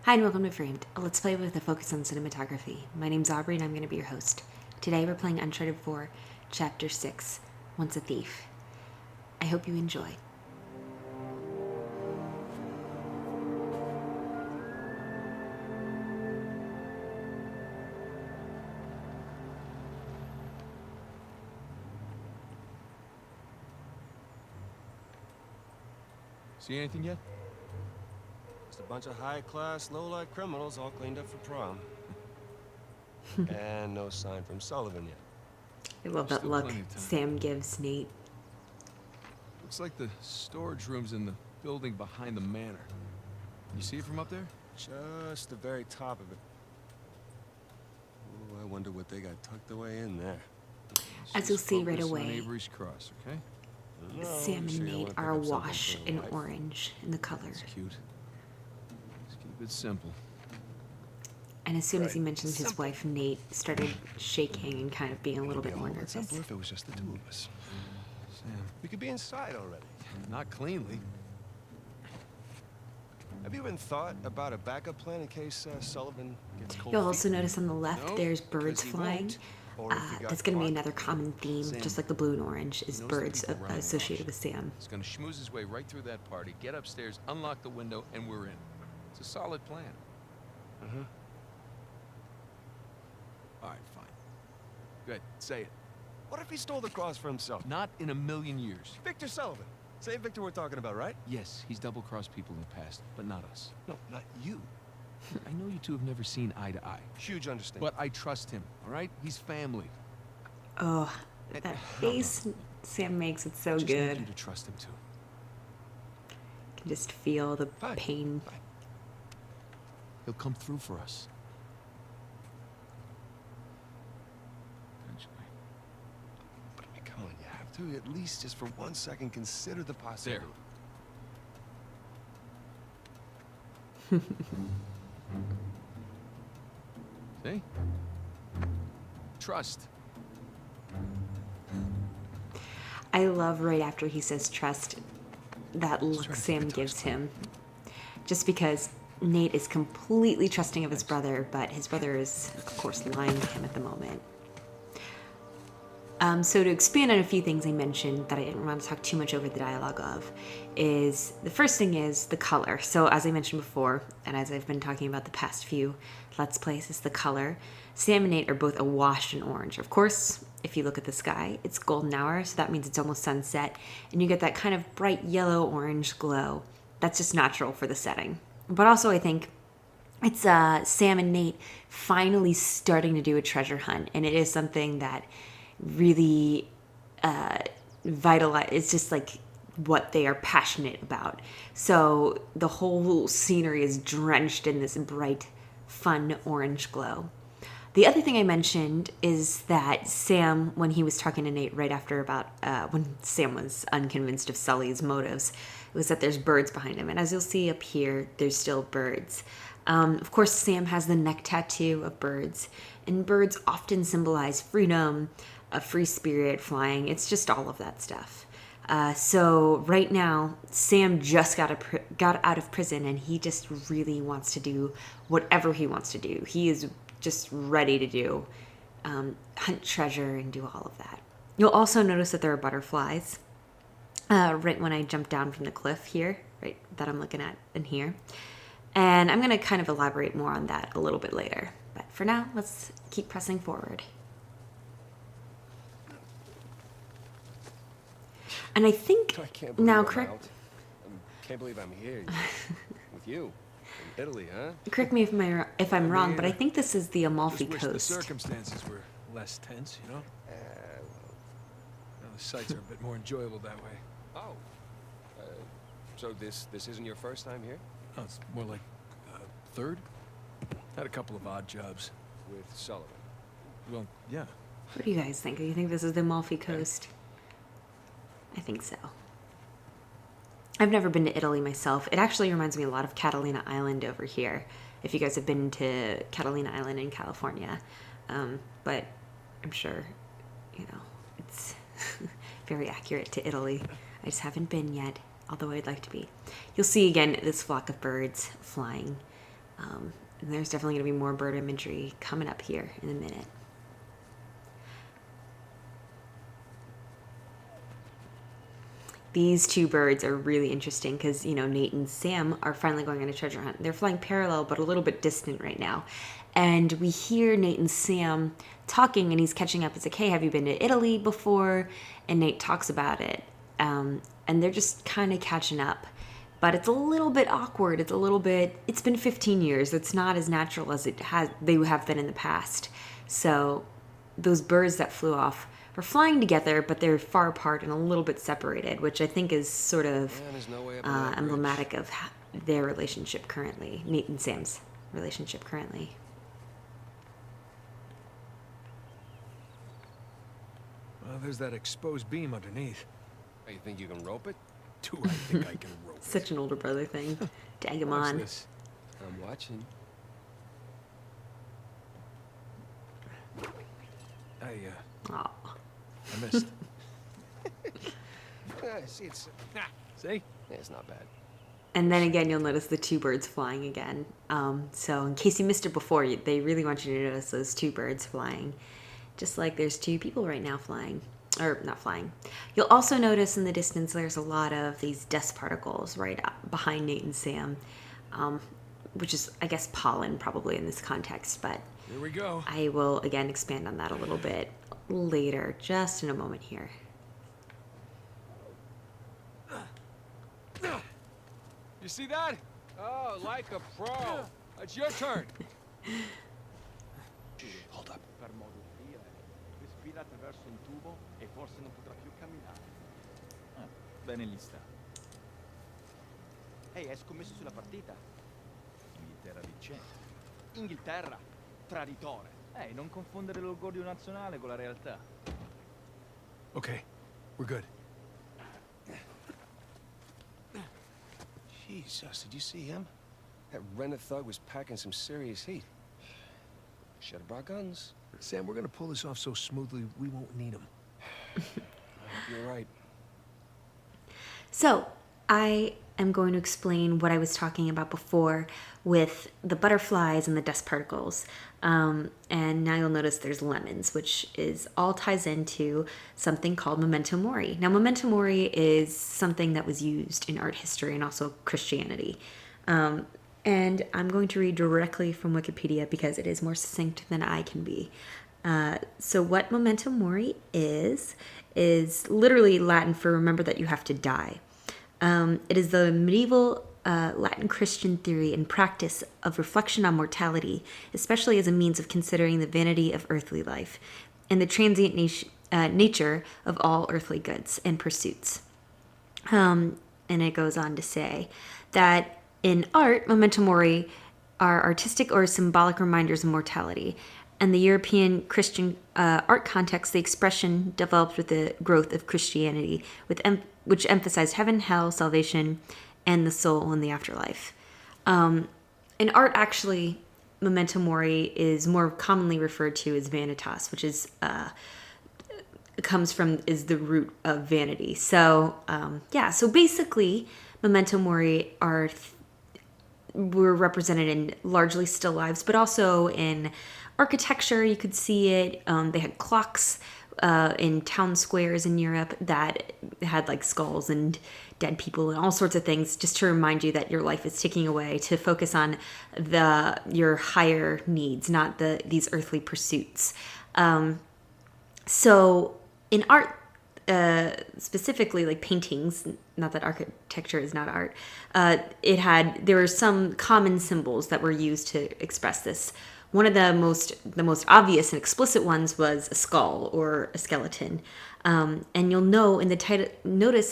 Hi and welcome to Framed, a Let's Play with a focus on cinematography. My name's Aubrey and I'm going to be your host. Today we're playing Uncharted 4, Chapter 6, Once a Thief. I hope you enjoy. See anything yet? Just a bunch of high-class, low-life criminals all cleaned up for prom. And no sign from Sullivan yet. I love that look Sam gives Nate. Looks like the storage room's in the building behind the manor. You see it from up there? Just the very top of it. Oh, I wonder what they got tucked away in there. As you'll see right Focus on away, Avery's Cross, okay? No, Sam sure and you Nate wanna pick are up something awash for in the wife? orange in the color. It's cute. Just keep it simple. And as soon as Right. he mentioned his Simple. wife, Nate started shaking and kind of being a little It'd bit be more whole lot nervous. simpler if it was just the two of us. Sam, We could be inside already. not cleanly. Have you even thought about a backup plan in case Sullivan gets cold You'll feet? also notice on the left No, there's birds because he flying. won't. Or if he got That's going to be caught. another common theme, Sam, just like the blue and orange, is he knows the birds people around the associated house. with Sam. He's gonna schmooze his way right through that party, get upstairs, unlock the window, and we're in. It's a solid plan. Uh-huh. All right, fine. Good, say it. What if he stole the cross for himself? Not in a million years. Victor Sullivan. Same Victor we're talking about, right? Yes, he's double-crossed people in the past, but not us. No, not you. I know you two have never seen eye to eye, Huge understanding. but I trust him, all right? He's family. Oh, that No, face Sam makes, it's so Just good. need you to trust him, too. You can just feel the Fine. pain. Fine. He'll come through for us. Eventually. But I mean, come on, you have to at least just for 1 second consider the possibility. See? Trust. I love right after he says trust, that look trying to Sam keep it gives him. Just because Nate is completely trusting of his brother, but his brother is, of course, lying to him at the moment. So to expand on a few things I mentioned that I didn't want to talk too much over the dialogue of, is the first thing is the color. So as I mentioned before, and as I've been talking about the past few Let's Plays, is the color. Sam and Nate are both awash in orange. Of course, if you look at the sky, it's golden hour, so that means it's almost sunset, and you get that kind of bright yellow-orange glow. That's just natural for the setting. But also I think it's Sam and Nate finally starting to do a treasure hunt, and it is something that really vitalize. It's just like what they are passionate about. So the whole scenery is drenched in this bright, fun orange glow. The other thing I mentioned is that Sam, when he was talking to Nate right after about when Sam was unconvinced of Sully's motives, it was that there's birds behind him. And as you'll see up here, there's still birds. Of course, Sam has the neck tattoo of birds, and birds often symbolize freedom, a free spirit, flying. It's just all of that stuff. So right now, Sam just got out of prison, and he just really wants to do whatever he wants to do. He is just ready to do, hunt treasure and do all of that. You'll also notice that there are butterflies right when I jump down from the cliff here, right, that I'm looking at in here. And I'm going to kind of elaborate more on that a little bit later. But for now, let's keep pressing forward. And I think I can't believe now, I'm correct out. I can't believe I'm here with you in Italy, huh? correct me if I'm wrong, but I mean, think this is the Amalfi Just wish the Coast. circumstances were less tense, you know? Well, the sights are a bit more enjoyable that way. Oh. So this isn't your first time here? Oh, it's more like third? Had a couple of odd jobs. With Sullivan. Well, yeah. What do you guys think? Do you think this is the Amalfi Coast? I think so. I've never been to Italy myself. It actually reminds me a lot of Catalina Island over here, if you guys have been to Catalina Island in California. But I'm sure, you know, it's very accurate to Italy. I just haven't been yet, although I'd like to be. You'll see again this flock of birds flying And there's definitely going to be more bird imagery coming up here in a minute. These two birds are really interesting because, you know, Nate and Sam are finally going on a treasure hunt. They're flying parallel, but a little bit distant right now. And we hear Nate and Sam talking, and he's catching up. It's like, hey, have you been to Italy before? And Nate talks about it. And they're just kind of catching up. But it's a little bit awkward. It's been 15 years. It's not as natural as they have been in the past. So those birds that flew off are flying together, but they're far apart and a little bit separated, which I think is sort of Man, there's no way up on that bridge. emblematic of their relationship currently, Nate and Sam's relationship currently. Well, there's that exposed beam underneath. Hey, you think you can rope it? Do I think I can rope it? Such an older brother thing. Tag him Watch on. this. I'm watching. I Aw. missed. See, it's... See? Yeah, it's not bad. And then again, you'll notice the two birds flying again. So in case you missed it before, they really want you to notice those two birds flying. Just like there's two people right now flying. Or not flying. You'll also notice in the distance there's a lot of these dust particles right behind Nate and Sam. Which is, I guess, pollen probably in this context. But Here we go. I will, again, expand on that a little bit later. Just in a moment here. You see that? Oh, like a pro. It's your turn. Hold up. Per modo di dire, respira attraverso un tubo e forse non potrà più camminare. Bene lì sta. Ehi, hai scommesso sulla partita? Inghilterra vincente. Inghilterra, traditore. Non confondere l'orgoglio nazionale con la realtà. Okay, we're good. Jesus, did you see him? That rented thug was packing some serious heat. Should have brought guns. Sam, we're gonna pull this off so smoothly we won't need them. You're right. So, I am going to explain what I was talking about before with the butterflies and the dust particles. And now you'll notice there's lemons, which all ties into something called memento mori. Now, memento mori is something that was used in art history and also Christianity. And I'm going to read directly from Wikipedia because it is more succinct than I can be. So what memento mori is literally Latin for remember that you have to die. It is the medieval Latin Christian theory and practice of reflection on mortality, especially as a means of considering the vanity of earthly life and the transient nature of all earthly goods and pursuits. And it goes on to say that in art, memento mori are artistic or symbolic reminders of mortality. And the European Christian art context, the expression developed with the growth of Christianity, which emphasized heaven, hell, salvation, and the soul in the afterlife. In art, actually, memento mori is more commonly referred to as vanitas, which is is the root of vanity. So so basically, memento mori were represented in largely still lives, but also in architecture. You could see it. They had clocks in town squares in Europe that had like skulls and dead people and all sorts of things, just to remind you that your life is ticking away, to focus on your higher needs, not these earthly pursuits. So in art, specifically like paintings, not that architecture is not art, there were some common symbols that were used to express this. One of the most obvious and explicit ones was a skull or a skeleton. And you'll notice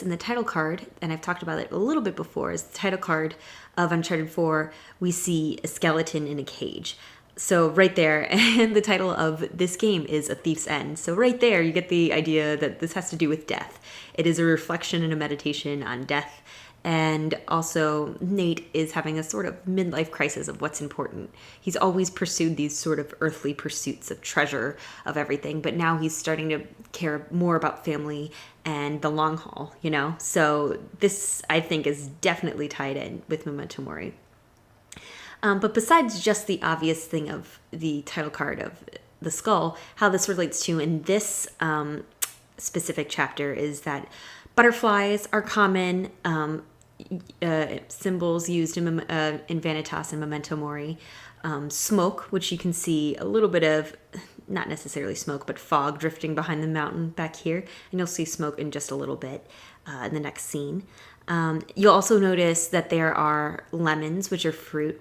in the title card, and I've talked about it a little bit before, is the title card of Uncharted 4, we see a skeleton in a cage. So right there, and the title of this game is A Thief's End. So right there, you get the idea that this has to do with death. It is a reflection and a meditation on death. And also, Nate is having a sort of midlife crisis of what's important. He's always pursued these sort of earthly pursuits of treasure, of everything, but now he's starting to care more about family and the long haul, you know? So this, I think, is definitely tied in with memento mori. But besides just the obvious thing of the title card of the skull, how this relates to in this specific chapter is that butterflies are common symbols used in Vanitas and Memento Mori. Smoke, which you can see a little bit of, not necessarily smoke, but fog drifting behind the mountain back here. And you'll see smoke in just a little bit in the next scene. You'll also notice that there are lemons, which are fruit.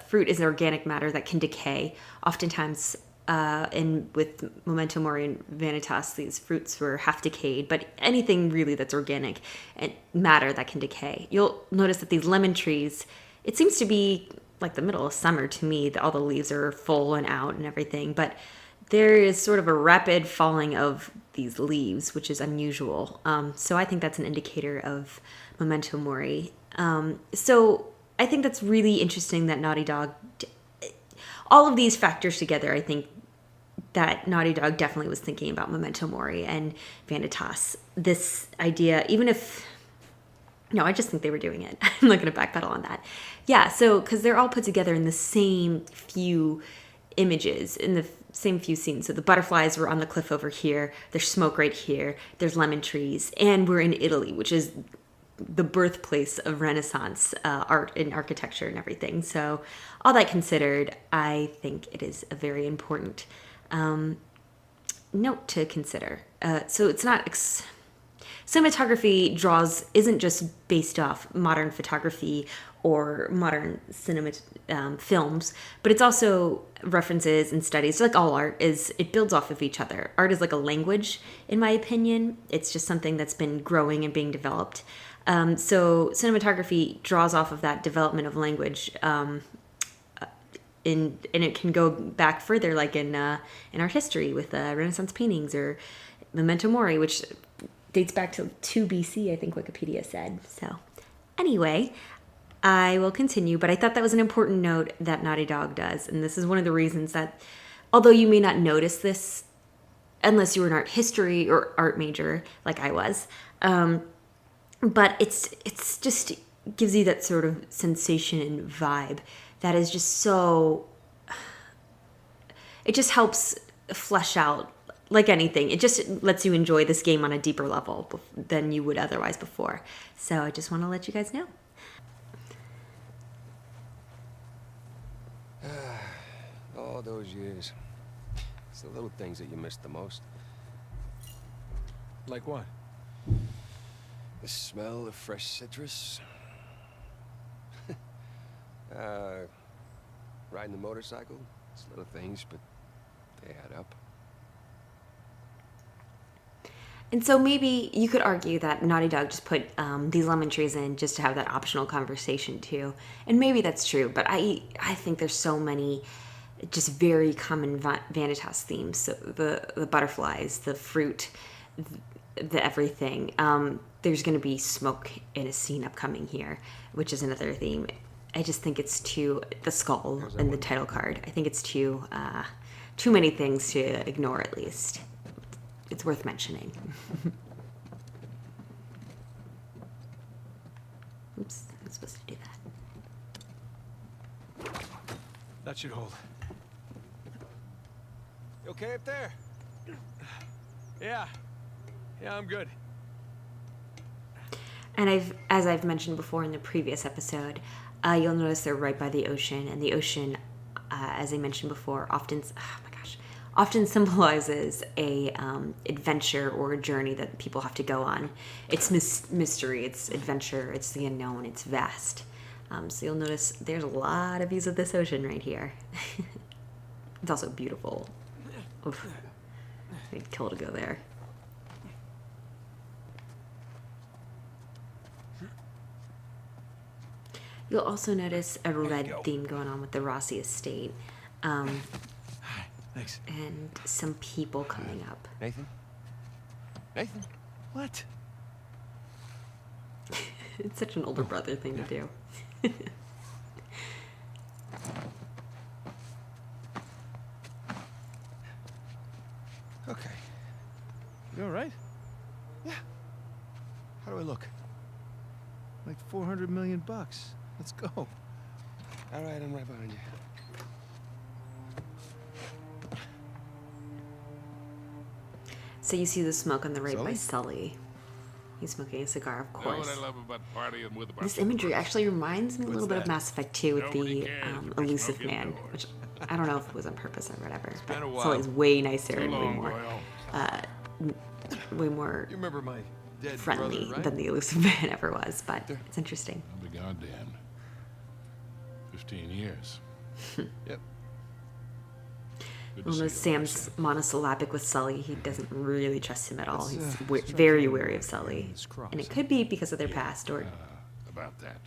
Fruit is organic matter that can decay. Oftentimes, with Memento Mori and Vanitas, these fruits were half decayed, but anything really that's organic and matter that can decay. You'll notice that these lemon trees, it seems to be like the middle of summer to me, that all the leaves are full and out and everything, but there is sort of a rapid falling of these leaves, which is unusual. So I think that's an indicator of Memento Mori. So I think that's really interesting that Naughty Dog, all of these factors together, I think that Naughty Dog definitely was thinking about Memento Mori and Vanitas. This idea, even if, no, I just think they were doing it. I'm not going to backpedal on that. Yeah, so, because they're all put together in the same few images, in the same few scenes. So the butterflies were on the cliff over here, there's smoke right here, there's lemon trees, and we're in Italy, which is the birthplace of Renaissance art and architecture and everything. So all that considered, I think it is a very important note to consider. So it's not... Cinematography isn't just based off modern photography or modern cinema films, but it's also references and studies. Like all art is, it builds off of each other. Art is like a language, in my opinion. It's just something that's been growing and being developed. So cinematography draws off of that development of language, and it can go back further, like in art history with Renaissance paintings or Memento Mori, which dates back to 2 BC, I think Wikipedia said. So anyway, I will continue, but I thought that was an important note that Naughty Dog does, and this is one of the reasons that, although you may not notice this unless you were an art history or art major like I was, but it's just gives you that sort of sensation and vibe that is just so, it just helps flesh out, like anything, it just lets you enjoy this game on a deeper level than you would otherwise before. So I just want to let you guys know. All those years. It's the little things that you miss the most. Like what? The smell of fresh citrus. Riding the motorcycle. It's little things, but they add up. And so maybe you could argue that Naughty Dog just put these lemon trees in just to have that optional conversation too. And maybe that's true, but I think there's so many just very common Vanitas themes. So the butterflies, the fruit, the everything. There's going to be smoke in a scene upcoming here, which is another theme. I just think it's the skull and the title card. I think it's too many things to ignore, at least. It's worth mentioning. Oops, I'm supposed to do that. That should hold. You okay up there? Yeah, I'm good. And as I've mentioned before in the previous episode, you'll notice they're right by the ocean, and the ocean, as I mentioned before, often symbolizes a adventure or a journey that people have to go on. It's mystery, it's adventure, it's the unknown, it's vast. So you'll notice there's a lot of views of this ocean right here. It's also beautiful. Oof. I'd kill to go there. You'll also notice a red theme going on with the Rossi estate. Thanks. And some people coming up. Nathan? Nathan? What? It's such an older brother thing to do. Okay. You all right? Yeah. How do I look? Like $400 million. Let's go. All right, I'm right behind you. So you see the smoke on the right by Sully? Sully. He's smoking a cigar, of Know what course. I love about partying with a bunch This of imagery crooks? actually reminds me a little bit of that? Mass Effect 2 with Nobody the cares if we're elusive smoking man, indoors. which I don't know if it was on purpose or whatever. been a But while. Sully's way nicer Too and way long, more, Doyle. way more You remember my dead friendly brother, right? than the elusive man ever was. But it's interesting. I'll be goddamned. 15 years. Yep. Good to Well, no, see you alive, Sam's Sam. monosyllabic with Sully. He doesn't really trust him at all. Let's, He's let's try very getting wary away of from Sully. this cross, And it huh? could be because of their past, or About that.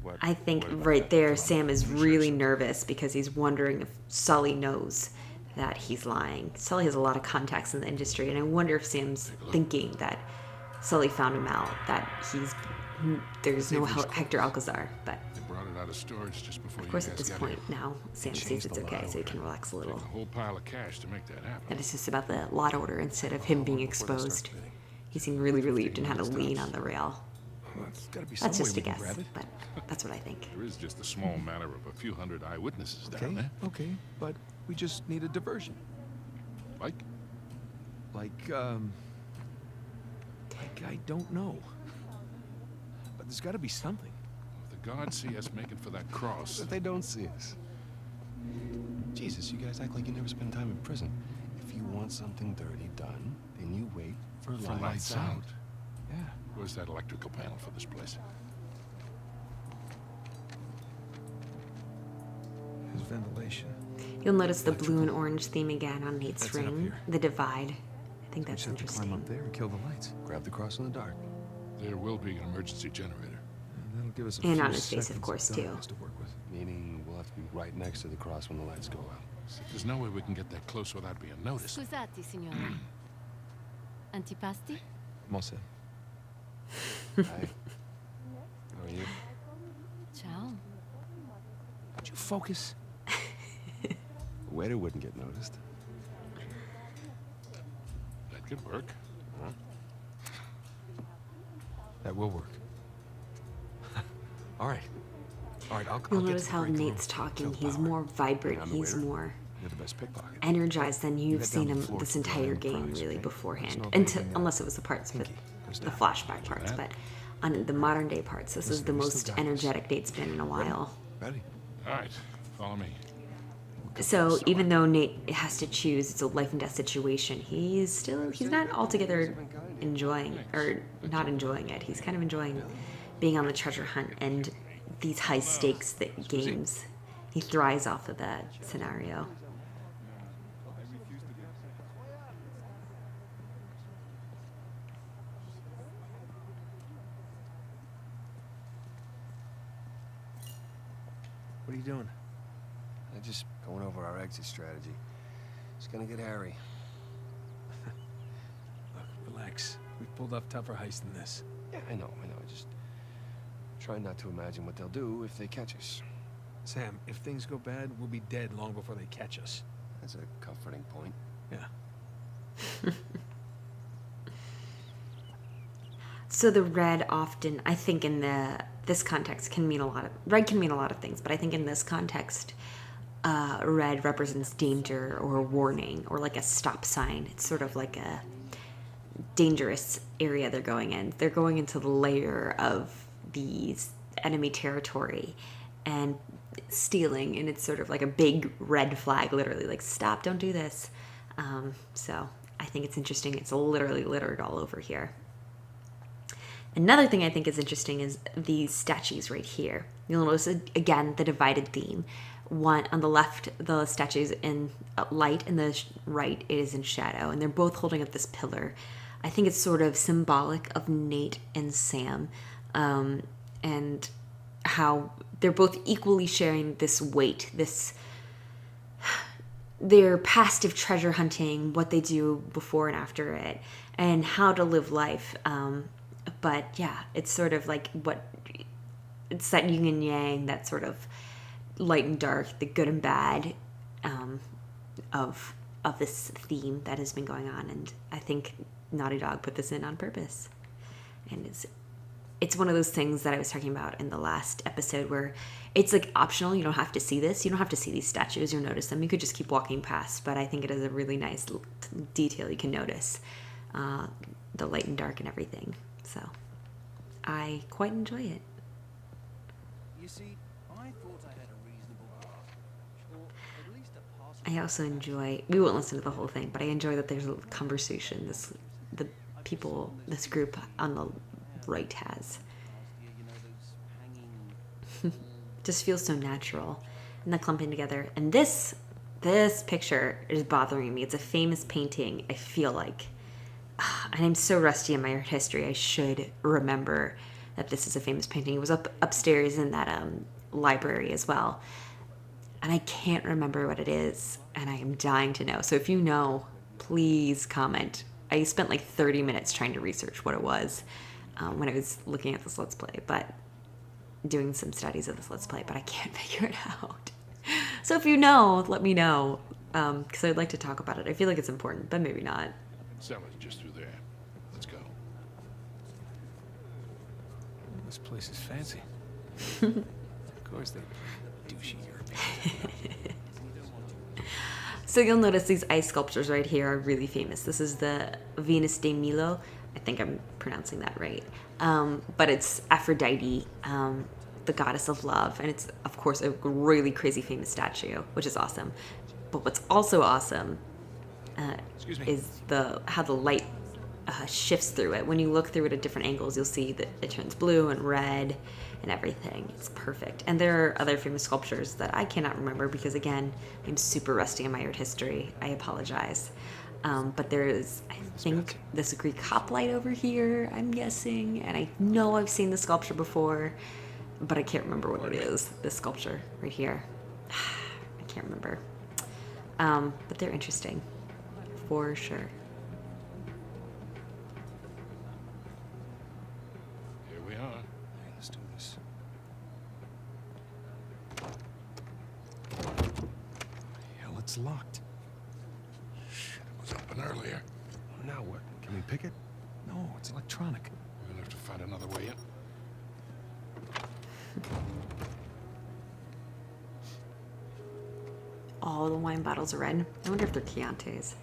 What? I think what about right that? there, Come on. Sam is Let me show you really something. nervous because he's wondering if Sully knows that he's lying. Sully has a lot of contacts in the industry, and I wonder if Sam's thinking that Sully found him out, that there's no Hector Alcazar. But They brought it out of storage just before of course, you at guys this got point here. now, Sam sees changed it's the okay, lot so he order. can relax a little. Take a whole pile of cash to make that happen. And it's just about the lot order instead of him being exposed. He seemed really relieved and had to lean on the rail. There's gotta be some That's way just we a can guess, grab it. but that's what I think. There is just a small matter of a few hundred eyewitnesses down Okay, there. okay, but we just need a diversion. Like? Like I don't know. But there's gotta be something. If the guards see us making for that cross, If they don't see us. Jesus, you guys act like you never spend time in prison. If you want something dirty done, then you wait for lights out. Yeah. Where's that electrical panel for this place? There's ventilation. You'll notice the blue and orange theme again on Nate's That's it up ring, here. the divide. I think We that's just have to climb interesting. up there and kill the lights. Grab the cross in the dark. There will be an emergency generator. And that'll give us a And few on his face, of seconds course, too. darkness to work with. Meaning we'll have to be right next to the cross when the lights go out. So there's no way we can get that close without being noticed. Scusate, signora. Antipasti? Mosse. Hi. How are you? Ciao. Would you focus? The waiter wouldn't get noticed. That could work. That will work. All right. All right, I'll You'll get notice to the how break room. Nate's talking. Kill He's power. more vibrant. I'm the He's waiter. more You're the best pickpocket. energized than you've head seen down him the floor this to the entire grand game, prize, really, okay? beforehand. There's no Until, going, unless it was the parts for Pinky goes the down. flashback parts. that. But on the modern day parts, this is Listen, the we still most got this. energetic Nate's been in a while. Ready? All right, follow me. So even though Nate has to choose, it's a life and death situation, he's not altogether enjoying, or not enjoying it. He's kind of enjoying being on the treasure hunt and these high stakes games. He thrives off of that scenario. What are you doing? I'm just going over our exit strategy. It's gonna get hairy. Look, relax. We've pulled off tougher heists than this. Yeah, I know. I just try not to imagine what they'll do if they catch us. Sam, if things go bad, we'll be dead long before they catch us. That's a comforting point. Yeah. So the red often, I think in this context can mean a lot of, red can mean a lot of things, but I think in this context, red represents danger or a warning or like a stop sign. It's sort of like a dangerous area they're going in. They're going into the layer of these enemy territory and stealing, and it's sort of like a big red flag, literally like, stop, don't do this. So I think it's interesting. It's literally littered all over here. Another thing I think is interesting is these statues right here. You'll notice, again, the divided theme. One on the left, the statue's in light, and the right, it is in shadow. And they're both holding up this pillar. I think it's sort of symbolic of Nate and Sam, and how they're both equally sharing this weight, their past of treasure hunting, what they do before and after it, and how to live life. But yeah, it's sort of like it's that yin and yang, that sort of light and dark, the good and bad of this theme that has been going on. And I think Naughty Dog put this in on purpose, and it's it's one of those things that I was talking about in the last episode where it's like optional. You don't have to see this. You don't have to see these statues or notice them. You could just keep walking past. But I think it is a really nice detail you can notice, the light and dark and everything. So I quite enjoy it. You see, I thought I had a reasonable grasp, or at least a passable. I also enjoy, we won't listen to the whole thing, but I enjoy that there's a conversation the people, this group on the right has. You know, those hanging Just feels so natural, and the clumping together. And this picture is bothering me. It's a famous painting, I feel like. And I'm so rusty in my art history. I should remember that this is a famous painting. It was upstairs in that library as well. And I can't remember what it is, and I am dying to know. So if you know, please comment. I spent like 30 minutes trying to research what it was when I was looking at this Let's Play, but doing some studies of this Let's Play, but I can't figure it out. So if you know, let me know, because I'd like to talk about it. I feel like it's important, but maybe not. Cellar's just through there. Let's go. This place is fancy. Of course they douchey European. So you'll notice these ice sculptures right here are really famous. This is the Venus de Milo. I think I'm pronouncing that right. But it's Aphrodite, the goddess of love. And it's, of course, a really crazy famous statue, which is awesome. But what's also awesome is how the light shifts through it. When you look through it at different angles, you'll see that it turns blue and red and everything. It's perfect. And there are other famous sculptures that I cannot remember because, again, I'm super rusty in my art history. I apologize. But there is, I think, this Greek hoplite over here, I'm guessing. And I know I've seen the sculpture before, but I can't remember what it is, this sculpture right here. I can't remember. But they're interesting, for sure. Here we are. Hey, let's do this. Hell, it's locked. Shit, it was open earlier. Now what? Can we pick it? No, it's electronic. We're gonna have to find another way in. All the wine bottles are red. I wonder if they're Chiantis.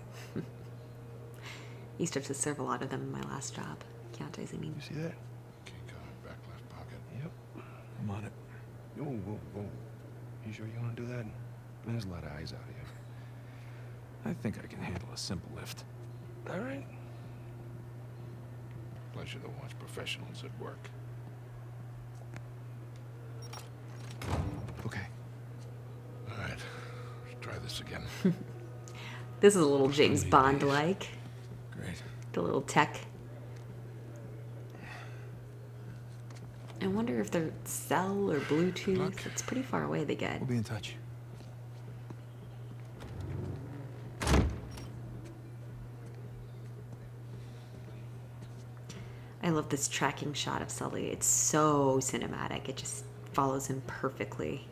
Used to have to serve a lot of them in my last job. Chiantis, I mean. You see that? Key card, back left pocket. Yep. I'm on it. Whoa, whoa, whoa. You sure you want to do that? There's a lot of eyes out here. I think I can handle a simple lift. All right. Pleasure to watch professionals at work. Okay. All right, let's try this again. This is a little James Bond-like. Great. The little tech. I wonder if they're cell or Bluetooth. Look. It's pretty far away they get. We'll be in touch. I love this tracking shot of Sully. It's so cinematic. It just follows him perfectly.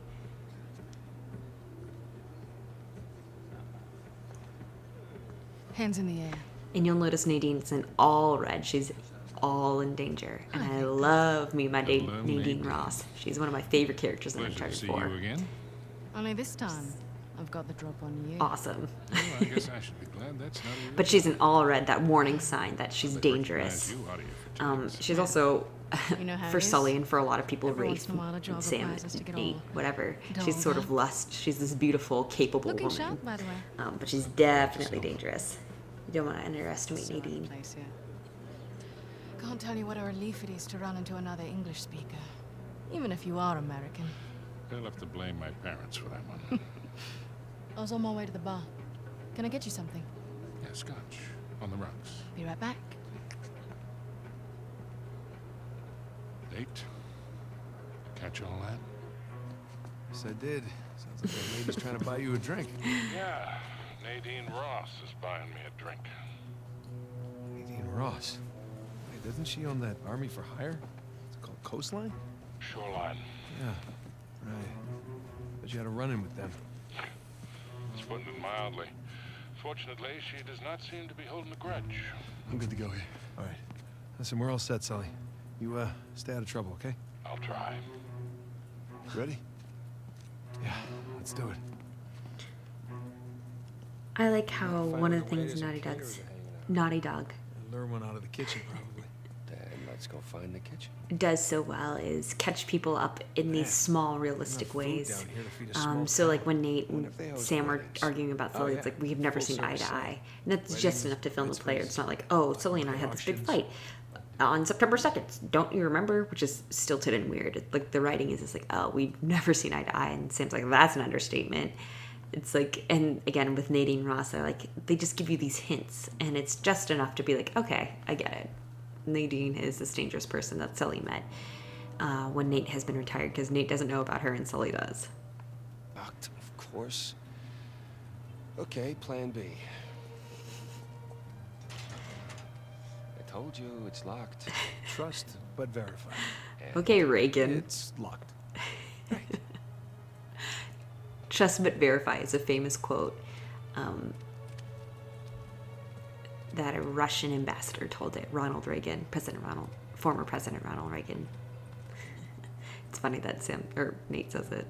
Hands in the air. And you'll notice Nadine's in all red. She's all in danger. And I love me my Hello, Nadine Nadine. Ross. She's one of my favorite characters in Pleasure to Uncharted see 4. you again. Only this time, I've got the drop on you. Awesome. Well, I guess I should be glad that's not a real But she's in all red, that warning sign that she's They'd dangerous. recognize you out of your fatigues. She's also, You know how for it is? Sully and for a lot of people, Every Rafe, once in a while, a job Sam, requires us to get Nate, all whatever. dulled She's sort of up. lust. She's this beautiful, capable Looking woman. sharp, by the way. But she's definitely dangerous. You don't want to underestimate Sorry, Nadine. place here. Can't tell you what a relief it is to run into another English speaker. Even if you are American. They'll have to blame my parents for that one. I was on my way to the bar. Can I get you something? Yeah, scotch. On the rocks. Be right back. Date? Catch all that? Yes, I did. Sounds like that lady's trying to buy you a drink. Yeah. Nadine Ross is buying me a drink. Nadine Ross. Wait, doesn't she own that Army for Hire? It's called Coastline? Shoreline. Yeah. Right. But you had a run-in with them. It's putting it mildly. Fortunately, she does not seem to be holding a grudge. I'm good to go here. All right. Listen, we're all set, Sully. You, stay out of trouble, okay? I'll try. Ready? Yeah, let's do it. I like how Find one where of the the things waiters and Naughty caterers Dog's are hanging out. Naughty Dog Lure one out of the kitchen, probably. Then let's go find the kitchen. does so well is catch people up in Man, these small, realistic enough food ways. down here to feed a small So, like town. when Nate Wonder and if they host Sam were weddings. arguing about Oh, Sully, yeah. it's like we've never Full seen eye to service eye, set. and that's just Weddings, enough to film the lights, player. race, It's not like, oh, Sully and I had this big auctions. fight on September 2nd. Don't you remember? Which is stilted and weird. Like the writing is just like, oh, we've never seen eye to eye, and Sam's like, that's an understatement. It's like, and again with Nadine Ross, they're like, they just give you these hints, and it's just enough to be like, okay, I get it. Nadine is this dangerous person that Sully met when Nate has been retired, because Nate doesn't know about her and Sully does. Locked, of course. Okay, plan B. I told you it's locked. Trust, but verify. And Okay, Reagan. It's locked. Trust but verify is a famous quote that a Russian ambassador told it. Ronald Reagan, former President Ronald Reagan. It's funny that Nate says it.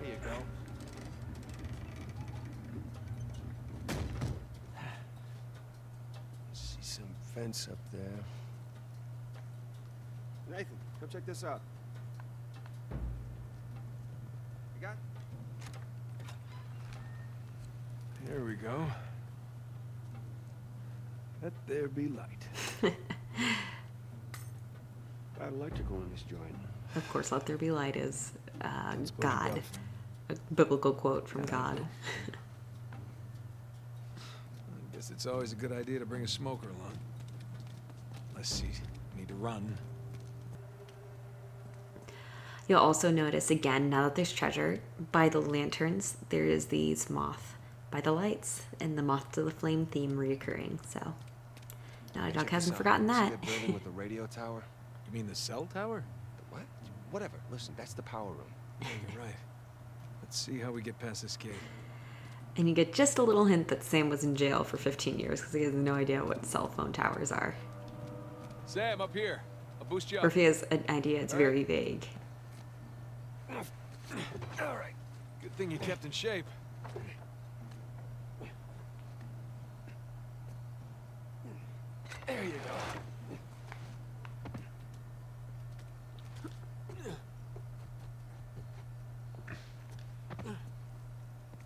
There you go. see some fence up there. Nathan, come check this out. You got? There we go. Let there be light. Got electrical in this joint. Of course, let there be light is That's what God. above. A biblical quote from God. I guess it's always a good idea to bring a smoker along. Unless you need to run. You'll also notice again, now that there's treasure, by the lanterns, there is these moth by the lights, and the moth to the flame theme reoccurring. So, Naughty Dog Check hasn't this out. forgotten See that. that building with the radio tower? You mean the cell tower? The what? Whatever. Listen, that's the power room. Yeah, you're right. Let's see how we get past this gate. And you get just a little hint that Sam was in jail for 15 years because he has no idea what cell phone towers are. Sam, up here. I'll boost you Or up. if he has an idea, it's very vague. All right. Good thing you kept in shape. There you go.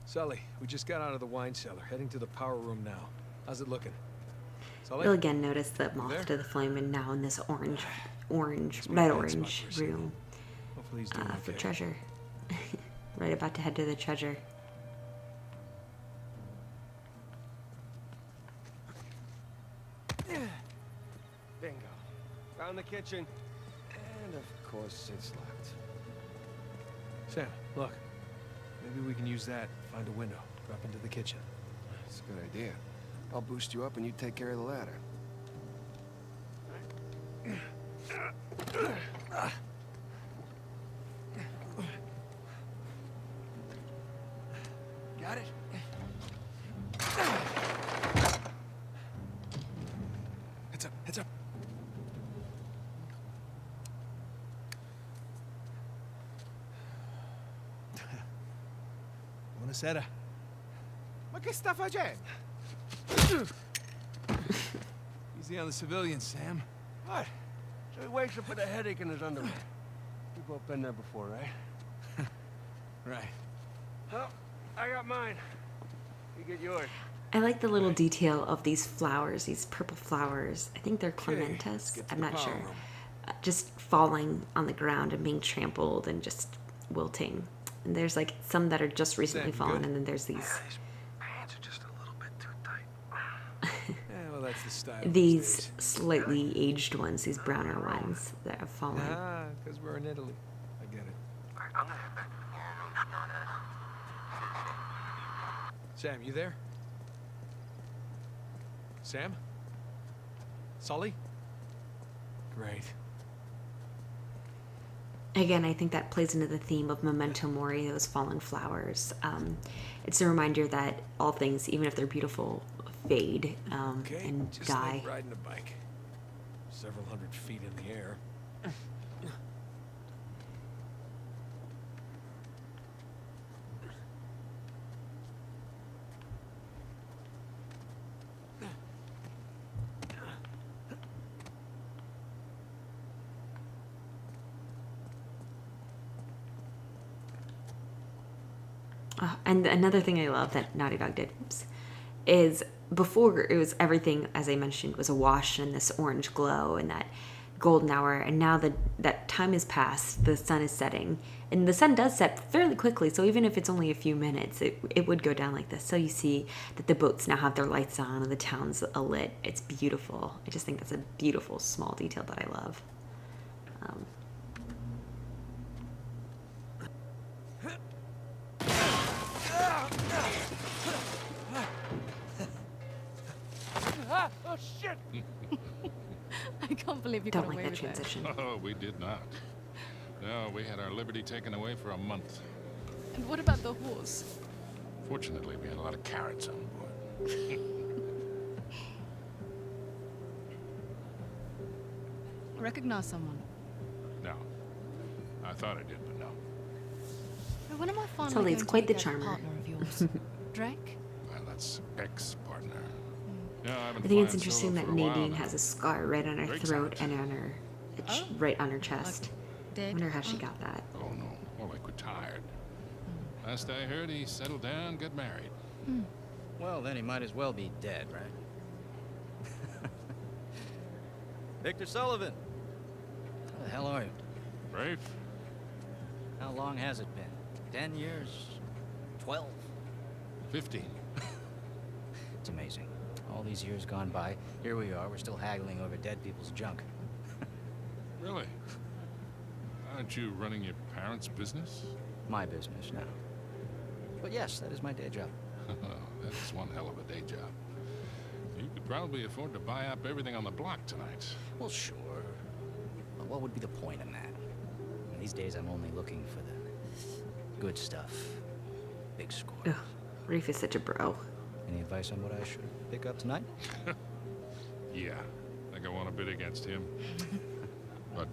Sully, we just got out of the wine cellar, heading to the power room now. How's it looking? Sully? You'll again notice the there? moth to the flame, and now in this red It's my bad spot orange for a second. room Hopefully he's doing for okay. treasure. Right about to head to the treasure. Bingo. Found the kitchen. And of course, it's locked. Sam, look. Maybe we can use that, find a window, drop into the kitchen. That's a good idea. I'll boost you up and you take care of the ladder. Got it? Heads up, heads up. Buonasera. Ma che sta facendo? Easy on the civilians, Sam. What? So he wakes up with a headache in his underwear. You've both been there before, right? Right. Well, I got mine. You get yours. I like the little detail of these flowers, these purple flowers. I think they're Okay, let's clematis. get to I'm the not power sure. room. Just falling on the ground and being trampled and just wilting. And there's like some that are just recently Sam, you fallen, good? and then there's these Pants are just a little bit too tight. Yeah, well, that's the style. these these days. slightly aged ones, these browner ones that have fallen. Ah, because we're in Italy. I get it. Sam, you there? Sam? Sully? Great. again, I think that plays into the theme of memento mori, those fallen flowers. It's a reminder that all things, even if they're beautiful, fade and just die. like riding a bike. Several hundred feet in the air. And another thing I love that Naughty Dog did is before it was everything, as I mentioned, was awash in this orange glow and that golden hour. And now that time has passed, the sun is setting. And the sun does set fairly quickly, so even if it's only a few minutes, it would go down like this. So you see that the boats now have their lights on and the town's lit. It's beautiful. I just think that's a beautiful small detail that I love. Oh, shit! I can't believe you Don't got like away that with transition. Oh, we did not. No, we had our liberty taken away for a month. that. And what about the horse? Fortunately, we had a lot of carrots on board. Recognize someone? No. I thought I did, but no. Hey, when am I finally Sully, it's going to quite meet the that charmer. partner of yours? Drake? Well, that's ex-partner. Yeah, I've I been think it's flying interesting solo that for a while Nadine now. has a scar right on her Drake's throat out. and on her, right on her chest. I Dead? wonder how she got that. Oh, no. More like retired. Last I heard, he settled down, got married. Well, then he might as well be dead, right? Victor Sullivan. How the hell are you? Rafe? How long has it been? 10 years? 12? 15. It's amazing. All these years gone by, here we are, we're still haggling over dead people's junk. Really? Aren't you running your parents' business? My business now. But yes, that is my day job. That's one hell of a day job. You could probably afford to buy up everything on the block tonight. Well, sure. But what would be the point in that? These days, I'm only looking for the good stuff. Big score. Ugh, Rafe is such a bro. Any advice on what I should pick up tonight? Yeah, I think I want to bid against him. But,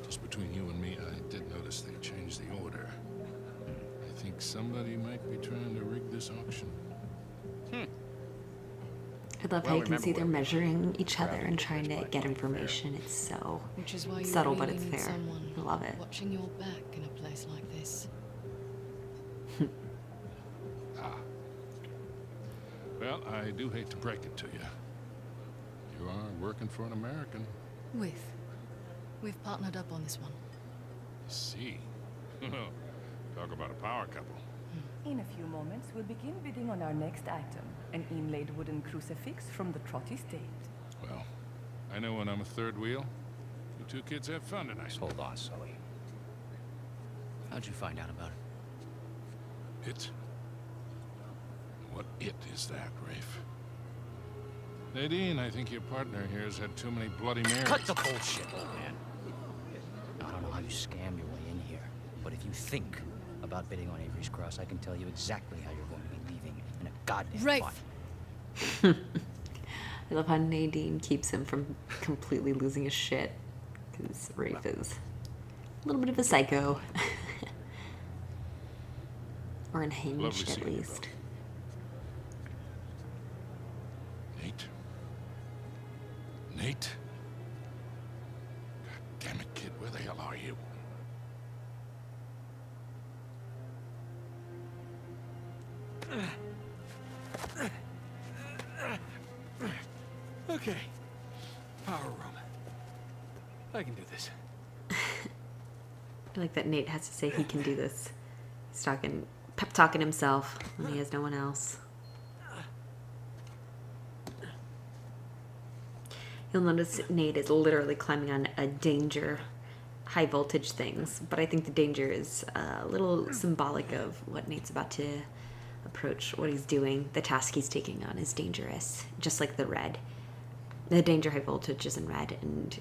just between you and me, I did notice they changed the order. I think somebody might be trying to rig this auction. I love how Well, you can see remember they're where we measuring each other crowded and the trying place to by get Fair. information. It's so Which is why you subtle, really but it's need there. someone I love it. watching your back in a place like this. Well, I do hate to break it to you. You are working for an American. We've partnered up on this one. I see. Talk about a power couple. In a few moments, we'll begin bidding on our next item, an inlaid wooden crucifix from the Trot Estate. Well, I know when I'm a third wheel. You two kids have fun tonight. Just hold on, Sully. How'd you find out about it? It? What it is that, Rafe? Nadine, I think your partner here has had too many Bloody Marys. Cut the bullshit, old man. I don't know how you scam your way in here, but if you think about bidding on Avery's Cross, I can tell you exactly how you're going to be leaving in a goddamn Rafe. fight. I love how Nadine keeps him from completely losing his shit. Because Rafe is a little bit of a psycho. Or unhinged, Lovely at seeing you least. both. Nate? Nate? God damn it, kid, where the hell are you? Okay. Power room. I can do this. I like that Nate has to say he can do this. He's talking, pep talking himself when he has no one else. You'll notice Nate is literally climbing on a danger, high voltage things, but I think the danger is a little symbolic of what Nate's about to approach, what he's doing. The task he's taking on is dangerous, just like the red. The danger high voltage is in red, and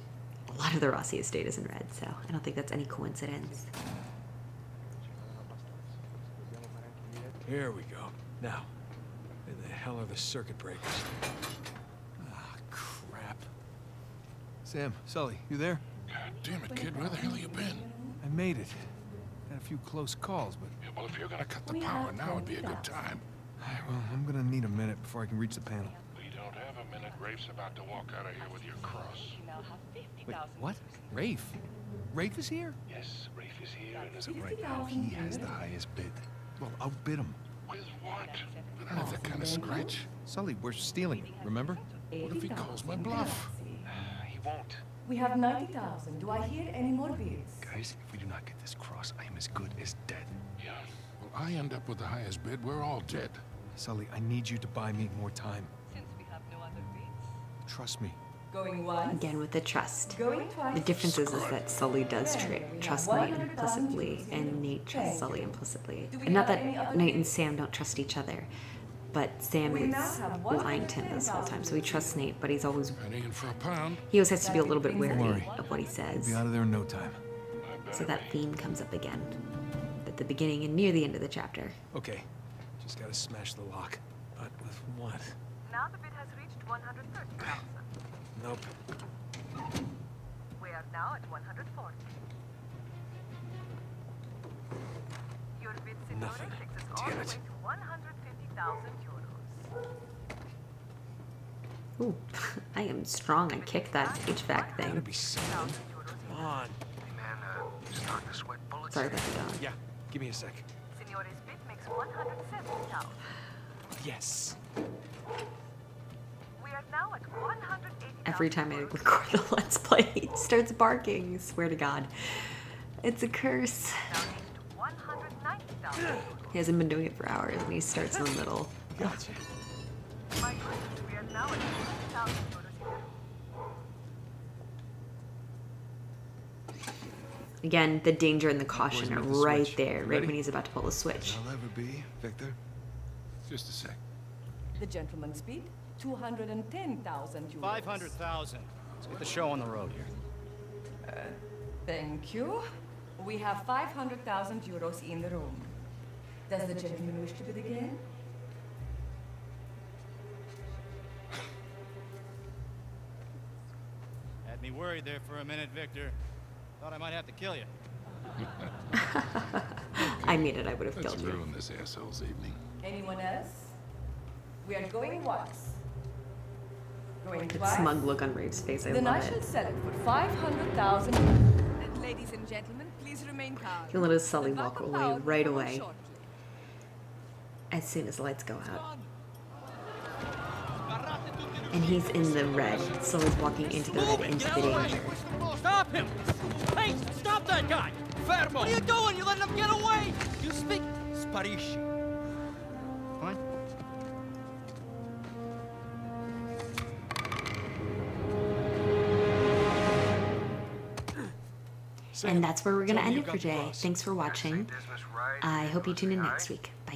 a lot of the Rossi estate is in red, so I don't think that's any coincidence. Here we go. Now, where the hell are the circuit breakers? Ah, crap. Sam, Sully, you there? God damn it, kid, where the hell you been? I made it. Had a few close calls, but... Yeah, well, if you're gonna cut the power now, would be a good time. Well, I'm gonna need a minute before I can reach the panel. We don't have a minute. Rafe's about to walk out of here with your cross. Wait, what? Rafe? Rafe is here? Yes, Rafe is here, and So right now, he has the highest bid. Well, outbid him. with what? I don't have that kind of scratch. Sully, we're stealing it, remember? What if he calls my bluff? He won't. We have 90,000. Do I hear any more bids? Guys, if we do not get this cross, I am as good as dead. Yeah. Well, I end up with the highest bid. We're all dead. Sully, I need you to buy me more time. Since we have no other bids. Trust me. Going once. Again with the trust. Going twice. The difference is that Sully does trust Nate implicitly, and Nate trusts Sully implicitly. And not that Nate and Sam don't trust each other, but Sam is lying to him this whole time. So he trusts Nate, but he's always Penny in for a pound. he always has to be a little bit wary worry. of what he We'll says. be out of there in no time. So that theme comes up again at the beginning and near the end of the chapter. Okay, just gotta smash the lock. But with what? Now the bid has reached 130,000. Nope. We are now at 140. Your bid, Signore, Nothing. takes us all Damn the way it. to 150,000 euros. Ooh, I am strong. I kicked that HVAC Gotta thing. be something. Come on. Sorry about the dog. Yeah, give me a sec. Signore's bid makes 170,000. Yes. We are now at 180,000. Every time I record the Let's Play, he starts barking. I swear to God. It's a curse. Now reached 190,000. He hasn't been doing it for hours and he starts in the middle. Gotcha. My goodness, we are now at 50,000 euros here. Again, the danger and the caution are make the right switch. there, right Ready? when he's about to pull the switch. I'll ever be, Victor. Just a sec. The gentleman's bid, 210,000 euros. 500,000. Let's get the show on the road here. Thank you. We have 500,000 euros in the room. Does the gentleman wish to bid again? Had me worried there for a minute, Victor. Thought I might have to kill you. I mean it, I would have Let's killed you. ruin this asshole's evening. Anyone else? We are going once. Going That twice. smug look on Rafe's face, I Then I love shall it. sell it for 500,000. And ladies and gentlemen, please remain calm. He'll let his Sully The walk backup away power will right come on away shortly. as soon as the lights go out. And he's in the red. Sully's walking into the red, into the danger. Stop him! Hey, stop that guy! Fermo! What are you doing? You letting him get away! You speak Sparisci. Fine. And that's where we're going to end it for today. Thanks for watching. I hope you tune in next week.